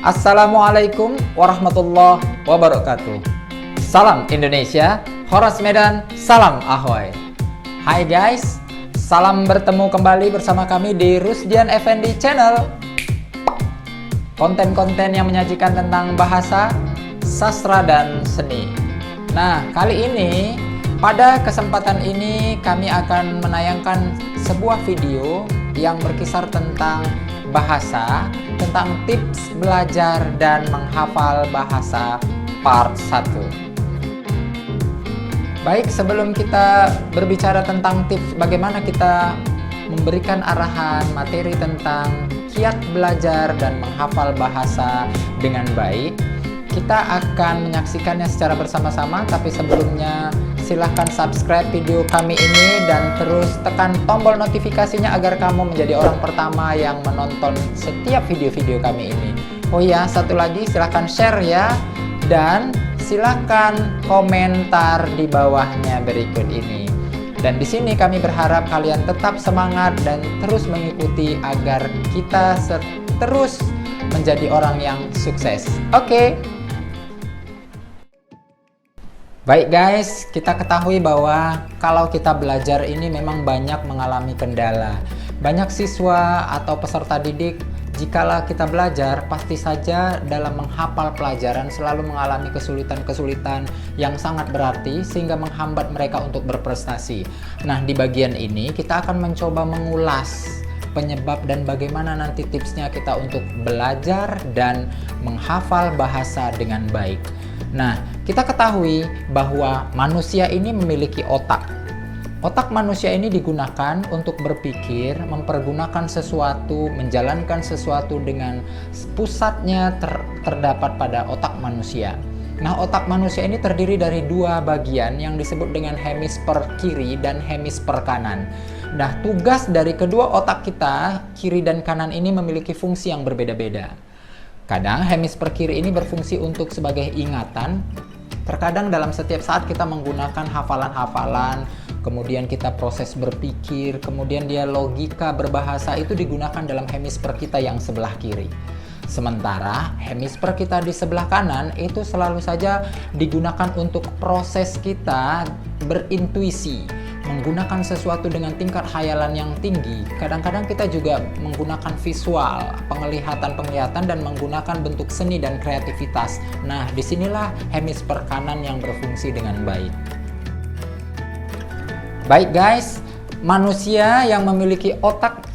Assalamualaikum warahmatullahi wabarakatuh. Salam Indonesia, Horas Medan, salam ahoy. Hai guys, salam bertemu kembali bersama kami di Rusdian Effendi Channel. Konten-konten yang menyajikan tentang bahasa, sastra, dan seni. Nah, kali ini, pada kesempatan ini kami akan menayangkan sebuah video yang berkisar tentang bahasa, tentang tips belajar dan menghafal bahasa part 1. Baik, sebelum kita berbicara tentang tips bagaimana kita memberikan arahan materi tentang kiat belajar dan menghafal bahasa dengan baik, kita akan menyaksikannya secara bersama-sama. Tapi sebelumnya silahkan subscribe video kami ini dan terus tekan tombol notifikasinya agar kamu menjadi orang pertama yang menonton setiap video-video kami ini. Oh ya, satu lagi, silahkan share ya, dan silahkan komentar di bawahnya berikut ini. Dan di sini kami berharap kalian tetap semangat dan terus mengikuti agar kita terus menjadi orang yang sukses. Oke. Baik guys, kita ketahui bahwa kalau kita belajar ini memang banyak mengalami kendala. Banyak siswa atau peserta didik, jikalau kita belajar, pasti saja dalam menghafal pelajaran selalu mengalami kesulitan-kesulitan yang sangat berarti sehingga menghambat mereka untuk berprestasi. Nah, di bagian ini kita akan mencoba mengulas penyebab dan bagaimana nanti tipsnya kita untuk belajar dan menghafal bahasa dengan baik. Nah, kita ketahui bahwa manusia ini memiliki otak. Otak manusia ini digunakan untuk berpikir, mempergunakan sesuatu, menjalankan sesuatu dengan pusatnya terdapat pada otak manusia. Nah, otak manusia ini terdiri dari dua bagian yang disebut dengan hemisfer kiri dan hemisfer kanan. Nah, tugas dari kedua otak kita, kiri dan kanan ini memiliki fungsi yang berbeda-beda. Kadang hemisfer kiri ini berfungsi untuk sebagai ingatan. Terkadang dalam setiap saat kita menggunakan hafalan-hafalan, kemudian kita proses berpikir, kemudian dia logika berbahasa itu digunakan dalam hemisfer kita yang sebelah kiri. Sementara hemisfer kita di sebelah kanan itu selalu saja digunakan untuk proses kita berintuisi, menggunakan sesuatu dengan tingkat khayalan yang tinggi. Kadang-kadang kita juga menggunakan visual, penglihatan dan menggunakan bentuk seni dan kreativitas. Nah, disinilah hemisfer kanan yang berfungsi dengan baik. Baik guys, manusia yang memiliki otak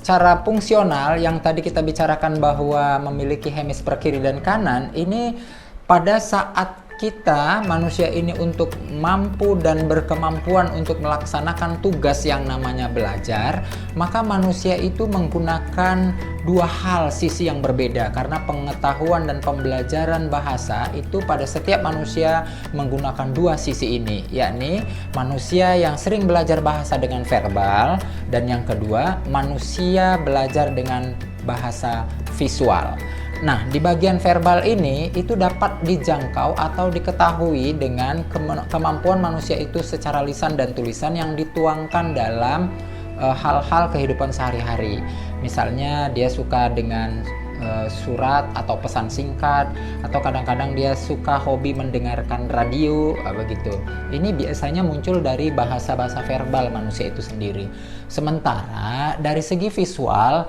secara fungsional yang tadi kita bicarakan bahwa memiliki hemisfer kiri dan kanan, ini pada saat kita manusia ini untuk mampu dan berkemampuan untuk melaksanakan tugas yang namanya belajar, maka manusia itu menggunakan dua hal sisi yang berbeda, karena pengetahuan dan pembelajaran bahasa itu pada setiap manusia menggunakan dua sisi ini, yakni manusia yang sering belajar bahasa dengan verbal, dan yang kedua manusia belajar dengan bahasa visual. Nah, di bagian verbal ini itu dapat dijangkau atau diketahui dengan kemampuan manusia itu secara lisan dan tulisan yang dituangkan dalam hal-hal kehidupan sehari-hari. Misalnya dia suka dengan surat atau pesan singkat, atau kadang-kadang dia suka hobi mendengarkan radio, begitu. Ini biasanya muncul dari bahasa-bahasa verbal manusia itu sendiri. Sementara dari segi visual,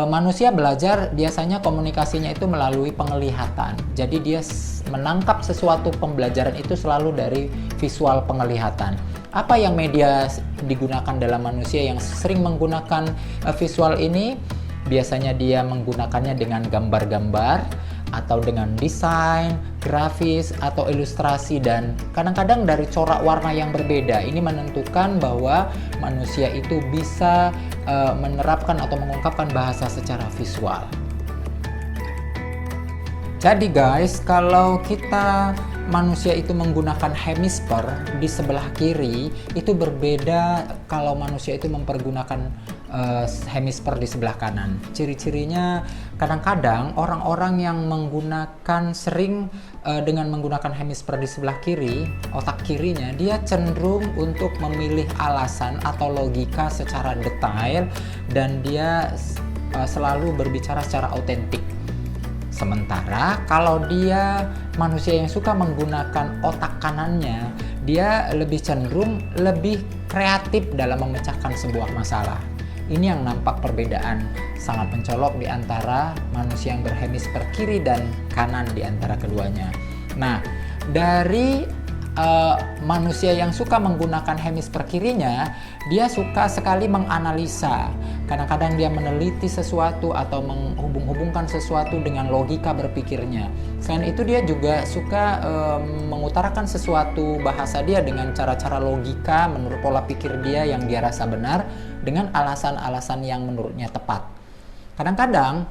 manusia belajar biasanya komunikasinya itu melalui penglihatan. Jadi dia menangkap sesuatu pembelajaran itu selalu dari visual penglihatan. Apa yang media digunakan dalam manusia yang sering menggunakan visual ini? Biasanya dia menggunakannya dengan gambar-gambar atau dengan desain, grafis, atau ilustrasi, dan kadang-kadang dari corak warna yang berbeda. Ini menentukan bahwa manusia itu bisa menerapkan atau mengungkapkan bahasa secara visual. Jadi guys, kalau kita manusia itu menggunakan hemisfer di sebelah kiri, itu berbeda kalau manusia itu mempergunakan hemisfer di sebelah kanan. Ciri-cirinya kadang-kadang orang-orang yang sering dengan menggunakan hemisfer di sebelah kiri, otak kirinya, dia cenderung untuk memilih alasan atau logika secara detail, dan dia selalu berbicara secara autentik. Sementara kalau dia manusia yang suka menggunakan otak kanannya, dia lebih cenderung lebih kreatif dalam memecahkan sebuah masalah. Ini yang nampak perbedaan sangat mencolok di antara manusia yang berhemisfer kiri dan kanan di antara keduanya. Nah, dari manusia yang suka menggunakan hemisfer kirinya, dia suka sekali menganalisa. Kadang-kadang dia meneliti sesuatu atau menghubung-hubungkan sesuatu dengan logika berpikirnya. Selain itu dia juga suka mengutarakan sesuatu bahasa dia dengan cara-cara logika menurut pola pikir dia yang dia rasa benar, dengan alasan-alasan yang menurutnya tepat. Kadang-kadang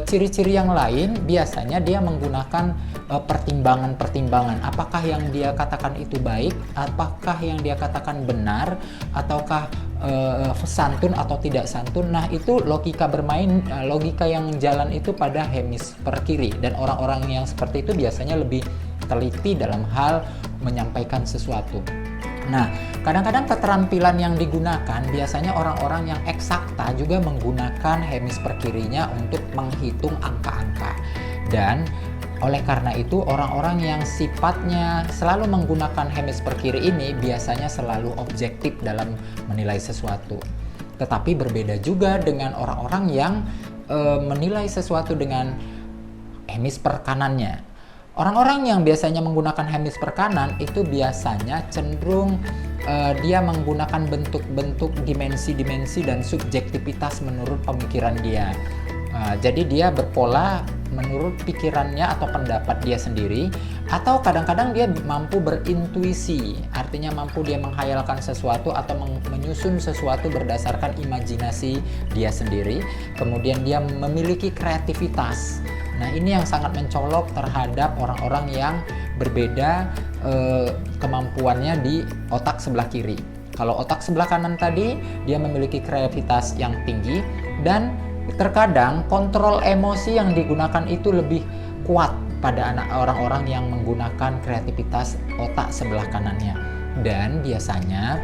ciri-ciri yang lain biasanya dia menggunakan pertimbangan-pertimbangan. Apakah yang dia katakan itu baik? Apakah yang dia katakan benar? Ataukah santun atau tidak santun? Nah, itu logika bermain, logika yang jalan itu pada hemisfer kiri. Dan orang-orang yang seperti itu biasanya lebih teliti dalam hal menyampaikan sesuatu. Nah, kadang-kadang keterampilan yang digunakan biasanya orang-orang yang eksakta juga menggunakan hemisfer kirinya untuk menghitung angka-angka. Dan oleh karena itu orang-orang yang sifatnya selalu menggunakan hemisfer kiri ini biasanya selalu objektif dalam menilai sesuatu. Tetapi berbeda juga dengan orang-orang yang menilai sesuatu dengan hemisfer kanannya. Orang-orang yang biasanya menggunakan hemisfer kanan itu biasanya cenderung dia menggunakan bentuk-bentuk dimensi-dimensi dan subjektivitas menurut pemikiran dia. Jadi dia berpola menurut pikirannya atau pendapat dia sendiri, atau kadang-kadang dia mampu berintuisi, artinya mampu dia menghayalkan sesuatu atau menyusun sesuatu berdasarkan imajinasi dia sendiri. Kemudian dia memiliki kreativitas. Nah, ini yang sangat mencolok terhadap orang-orang yang berbeda kemampuannya di otak sebelah kiri. Kalau otak sebelah kanan tadi, dia memiliki kreativitas yang tinggi, dan terkadang kontrol emosi yang digunakan itu lebih kuat pada orang-orang yang menggunakan kreativitas otak sebelah kanannya. Dan biasanya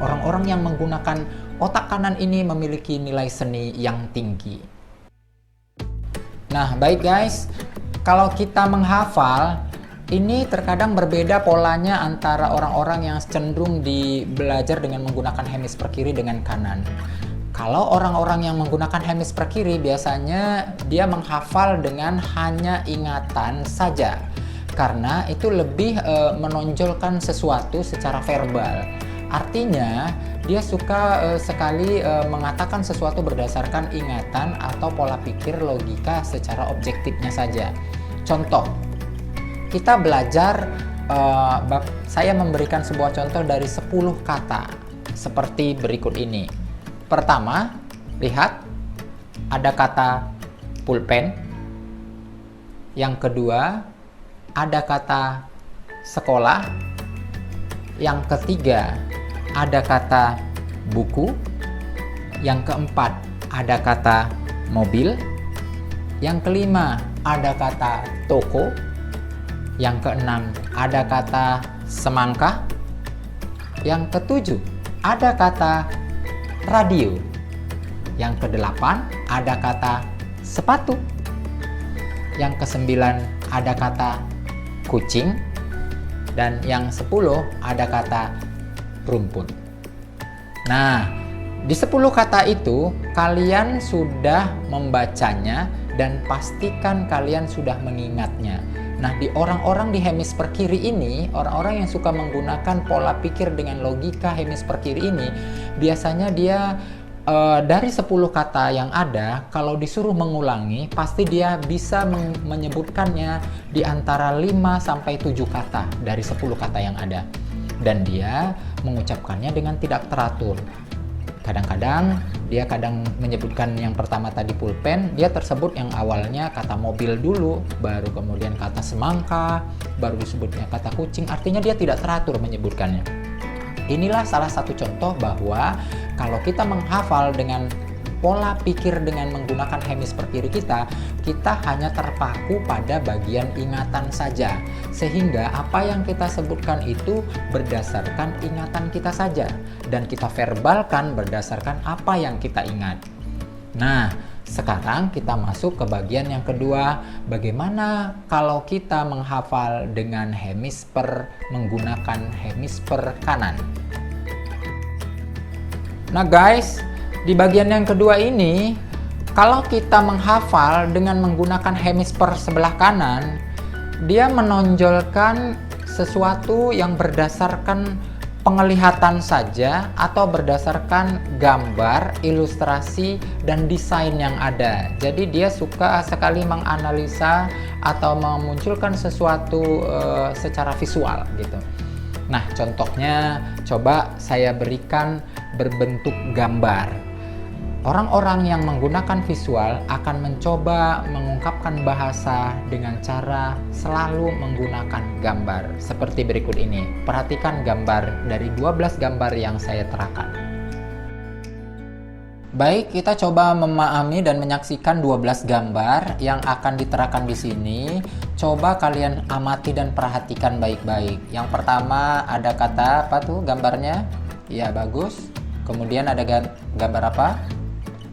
orang-orang yang menggunakan otak kanan ini memiliki nilai seni yang tinggi. Nah, baik guys, kalau kita menghafal, ini terkadang berbeda polanya antara orang-orang yang cenderung belajar dengan menggunakan hemisfer kiri dengan kanan. Kalau orang-orang yang menggunakan hemisfer kiri biasanya dia menghafal dengan hanya ingatan saja, karena itu lebih menonjolkan sesuatu secara verbal. Artinya dia suka sekali mengatakan sesuatu berdasarkan ingatan atau pola pikir logika secara objektifnya saja. Contoh, kita belajar, saya memberikan sebuah contoh dari 10 kata seperti berikut ini. Pertama, lihat ada kata pulpen. Yang kedua, ada kata sekolah. Yang ketiga, ada kata buku. Yang keempat, ada kata mobil. Yang kelima, ada kata toko. Yang keenam, ada kata semangka. Yang ketujuh, ada kata radio. Yang kedelapan, ada kata sepatu. Yang kesembilan, ada kata kucing. Dan yang 10, ada kata rumput. Nah, di 10 kata itu kalian sudah membacanya dan pastikan kalian sudah mengingatnya. Nah, di orang-orang di hemisfer kiri ini, orang-orang yang suka menggunakan pola pikir dengan logika hemisfer kiri ini, biasanya dia dari 10 kata yang ada, kalau disuruh mengulangi, pasti dia bisa menyebutkannya di antara 5 sampai 7 kata dari 10 kata yang ada. Dan dia mengucapkannya dengan tidak teratur. Kadang-kadang dia menyebutkan yang pertama tadi pulpen, dia tersebut yang awalnya kata mobil dulu, baru kemudian kata semangka, baru disebutnya kata kucing, artinya dia tidak teratur menyebutkannya. Inilah salah satu contoh bahwa kalau kita menghafal dengan pola pikir dengan menggunakan hemisfer kiri kita hanya terpaku pada bagian ingatan saja. Sehingga apa yang kita sebutkan itu berdasarkan ingatan kita saja. Dan kita verbalkan berdasarkan apa yang kita ingat. Nah, Sekarang kita masuk ke bagian yang kedua, bagaimana kalau kita menghafal dengan hemisfer menggunakan hemisfer kanan. Nah guys, di bagian yang kedua ini, kalau kita menghafal dengan menggunakan hemisfer sebelah kanan, dia menonjolkan sesuatu yang berdasarkan penglihatan saja atau berdasarkan gambar, ilustrasi, dan desain yang ada. Jadi dia suka sekali menganalisa atau memunculkan sesuatu secara visual gitu. Nah, contohnya coba saya berikan berbentuk gambar. Orang-orang yang menggunakan visual akan mencoba mengungkapkan bahasa dengan cara selalu menggunakan gambar seperti berikut ini. Perhatikan gambar dari 12 gambar yang saya terangkan. Baik, kita coba memahami dan menyaksikan 12 gambar yang akan diterangkan di sini. Coba kalian amati dan perhatikan baik-baik. Yang pertama ada kata apa tuh gambarnya? Ya, bagus. Kemudian ada gambar apa?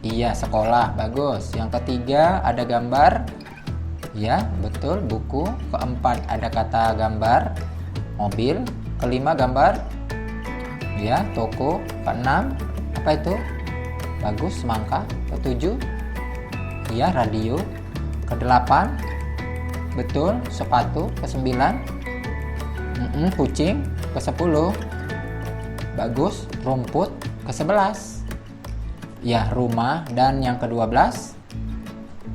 Iya, sekolah. Bagus. Yang ketiga ada gambar. Ya, betul, buku. Keempat ada kata gambar mobil. Kelima gambar. Ya, toko. Keenam apa itu? Bagus, semangka. Ketujuh, ya, radio. Kedelapan, betul, sepatu. Kesembilan, kucing. Kesepuluh, bagus, rumput. Kesebelas, ya, rumah. Dan yang ke-12,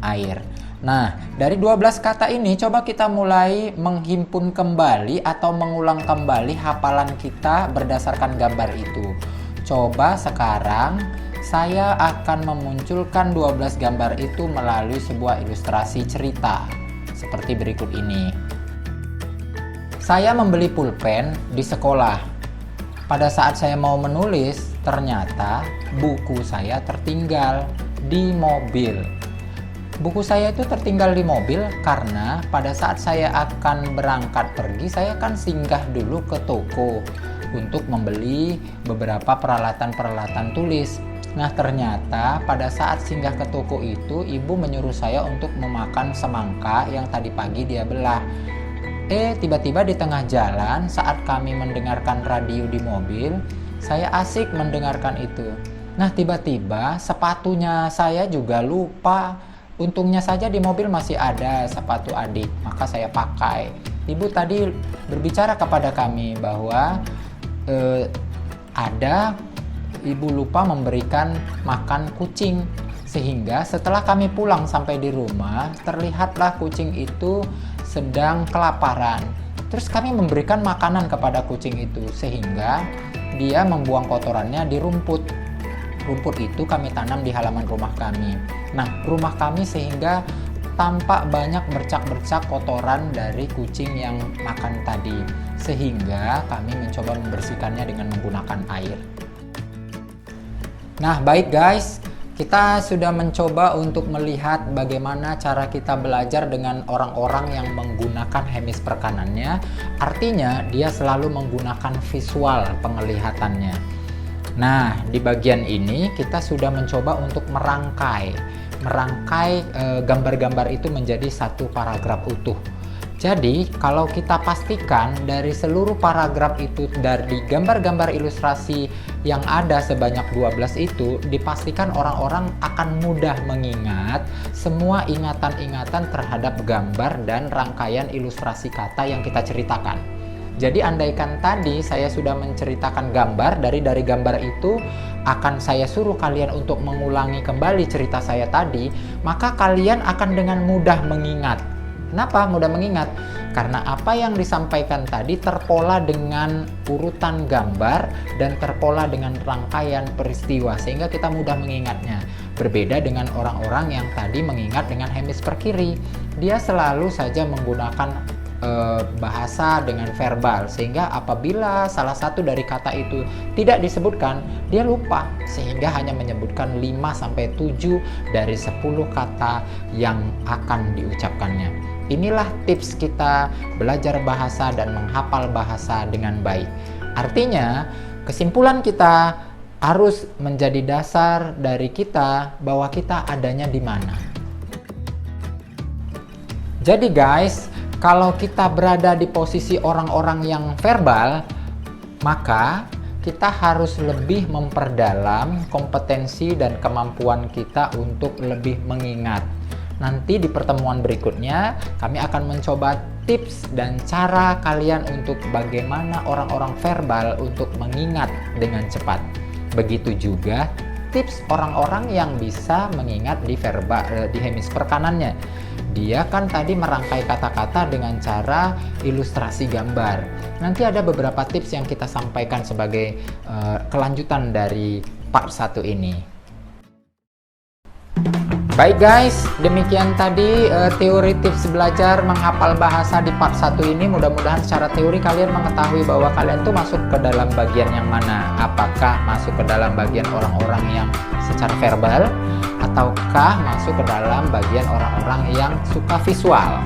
air. Nah, dari 12 kata ini coba kita mulai menghimpun kembali atau mengulang kembali hafalan kita berdasarkan gambar itu. Coba sekarang saya akan memunculkan 12 gambar itu melalui sebuah ilustrasi cerita seperti berikut ini. Saya membeli pulpen di sekolah. Pada saat saya mau menulis, ternyata buku saya tertinggal di mobil. Buku saya itu tertinggal di mobil karena pada saat saya akan berangkat pergi, saya kan singgah dulu ke toko untuk membeli beberapa peralatan-peralatan tulis. Nah, ternyata pada saat singgah ke toko itu, ibu menyuruh saya untuk memakan semangka yang tadi pagi dia belah. Tiba-tiba di tengah jalan saat kami mendengarkan radio di mobil, saya asik mendengarkan itu. Nah, tiba-tiba sepatunya saya juga lupa. Untungnya saja di mobil masih ada sepatu adik, maka saya pakai. Ibu tadi berbicara kepada kami bahwa ibu lupa memberikan makan kucing. Sehingga setelah kami pulang sampai di rumah, terlihatlah kucing itu sedang kelaparan. Terus kami memberikan makanan kepada kucing itu sehingga dia membuang kotorannya di rumput. Rumput itu kami tanam di halaman rumah kami. Nah, rumah kami sehingga tampak banyak bercak-bercak kotoran dari kucing yang makan tadi. Sehingga kami mencoba membersihkannya dengan menggunakan air. Nah, baik guys. Kita sudah mencoba untuk melihat bagaimana cara kita belajar dengan orang-orang yang menggunakan hemisfer kanannya. Artinya dia selalu menggunakan visual penglihatannya. Nah, di bagian ini kita sudah mencoba untuk merangkai gambar-gambar itu menjadi satu paragraf utuh. Jadi, kalau kita pastikan dari seluruh paragraf itu, dari gambar-gambar ilustrasi yang ada sebanyak 12 itu, dipastikan orang-orang akan mudah mengingat semua ingatan-ingatan terhadap gambar dan rangkaian ilustrasi kata yang kita ceritakan. Jadi, andaikan tadi saya sudah menceritakan gambar, dari gambar itu akan saya suruh kalian untuk mengulangi kembali cerita saya tadi, maka kalian akan dengan mudah mengingat. Kenapa mudah mengingat? Karena apa yang disampaikan tadi terpola dengan urutan gambar dan terpola dengan rangkaian peristiwa sehingga kita mudah mengingatnya. Berbeda dengan orang-orang yang tadi mengingat dengan hemisfer kiri. Dia selalu saja menggunakan bahasa dengan verbal sehingga apabila salah satu dari kata itu tidak disebutkan, dia lupa sehingga hanya menyebutkan 5-7 dari 10 kata yang akan diucapkannya. Inilah tips kita belajar bahasa dan menghafal bahasa dengan baik. Artinya, kesimpulan kita harus menjadi dasar dari kita bahwa kita adanya di mana. Jadi guys, kalau kita berada di posisi orang-orang yang verbal, maka kita harus lebih memperdalam kompetensi dan kemampuan kita untuk lebih mengingat. Nanti di pertemuan berikutnya, kami akan mencoba tips dan cara kalian untuk bagaimana orang-orang verbal untuk mengingat dengan cepat. Begitu juga tips orang-orang yang bisa mengingat di hemisfer kanannya. Dia kan tadi merangkai kata-kata dengan cara ilustrasi gambar. Nanti ada beberapa tips yang kita sampaikan sebagai kelanjutan dari part 1 ini. Baik guys, demikian tadi teori tips belajar menghafal bahasa di part 1 ini. Mudah-mudahan secara teori kalian mengetahui bahwa kalian tuh masuk ke dalam bagian yang mana. Apakah masuk ke dalam bagian orang-orang yang secara verbal, ataukah masuk ke dalam bagian orang-orang yang suka visual.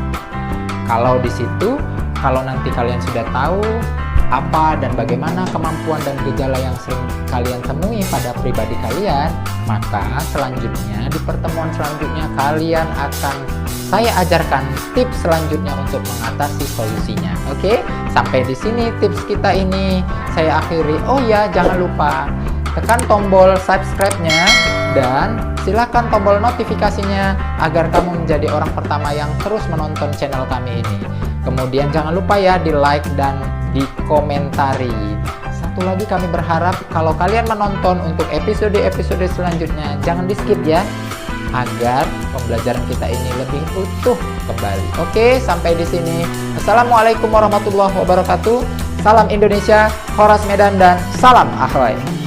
Kalau di situ, kalau nanti kalian sudah tahu apa dan bagaimana kemampuan dan gejala yang sering kalian temui pada pribadi kalian, maka selanjutnya di pertemuan selanjutnya kalian akan saya ajarkan tips selanjutnya untuk mengatasi solusinya. Oke, sampai di sini tips kita ini saya akhiri. Oh ya, jangan lupa tekan tombol subscribe-nya dan silakan tombol notifikasinya agar kamu menjadi orang pertama yang terus menonton channel kami ini. Kemudian jangan lupa ya di like dan dikomentari. Satu lagi kami berharap kalau kalian menonton untuk episode-episode selanjutnya jangan di skip ya, agar pembelajaran kita ini lebih utuh kembali. Oke, sampai di sini. Assalamualaikum warahmatullahi wabarakatuh. Salam Indonesia, Horas Medan, dan salam Ahoy.